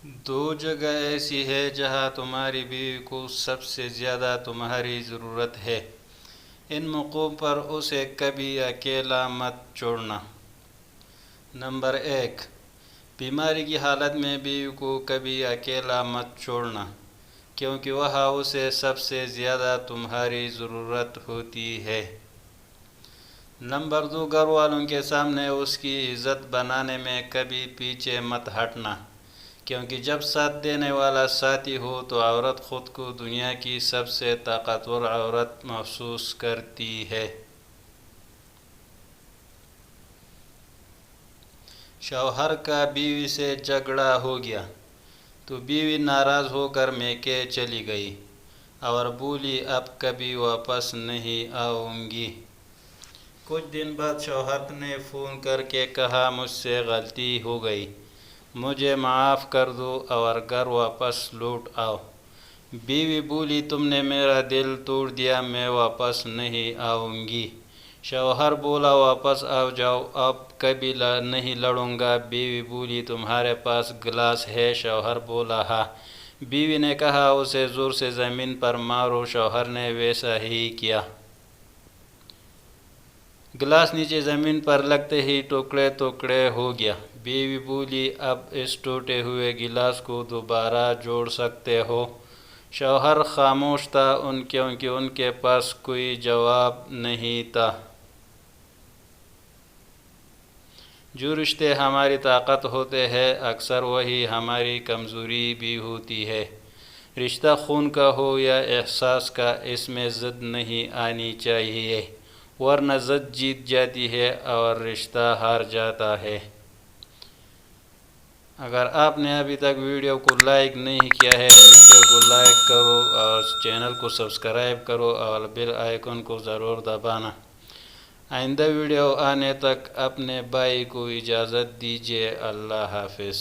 دو جگہ ایسی ہے جہاں تمہاری بیوی کو سب سے زیادہ تمہاری ضرورت ہے۔ ان موقعوں پر اسے کبھی اکیلا مت چھوڑنا۔ نمبر 1، بیماری کی حالت میں بیوی کو کبھی اکیلا مت چھوڑنا، کیونکہ وہاں اسے سب سے زیادہ تمہاری ضرورت ہوتی ہے۔ نمبر 2، گھر والوں کے سامنے اس کی عزت بنانے میں کبھی پیچھے مت ہٹنا، کیونکہ جب ساتھ دینے والا ساتھی ہو تو عورت خود کو دنیا کی سب سے طاقتور عورت محسوس کرتی ہے۔ شوہر کا بیوی سے جھگڑا ہو گیا تو بیوی ناراض ہو کر میکے چلی گئی اور بولی اب کبھی واپس نہیں آؤں گی۔ کچھ دن بعد شوہر نے فون کر کے کہا مجھ سے غلطی ہو گئی، مجھے معاف کر دو اور گھر واپس لوٹ آؤ۔ بیوی بولی تم نے میرا دل توڑ دیا، میں واپس نہیں آؤں گی۔ شوہر بولا واپس آ جاؤ، اب کبھی نہیں لڑوں گا۔ بیوی بولی تمہارے پاس گلاس ہے؟ شوہر بولا ہاں۔ بیوی نے کہا اسے زور سے زمین پر مارو۔ شوہر نے ویسا ہی کیا۔ گلاس نیچے زمین پر لگتے ہی ٹکڑے ٹکڑے ہو گیا۔ بیوی بولی اب اس ٹوٹے ہوئے گلاس کو دوبارہ جوڑ سکتے ہو؟ شوہر خاموش تھا کیونکہ ان کے پاس کوئی جواب نہیں تھا۔ جو رشتے ہماری طاقت ہوتے ہیں اکثر وہی ہماری کمزوری بھی ہوتی ہے۔ رشتہ خون کا ہو یا احساس کا، اس میں ضد نہیں آنی چاہیے، ورنہ ضد جیت جاتی ہے اور رشتہ ہار جاتا ہے۔ اگر آپ نے ابھی تک ویڈیو کو لائک نہیں کیا ہے تو ویڈیو کو لائک کرو اور چینل کو سبسکرائب کرو اور بیل آئیکن کو ضرور دبانا۔ آئندہ ویڈیو آنے تک اپنے بھائی کو اجازت دیجیے۔ اللہ حافظ۔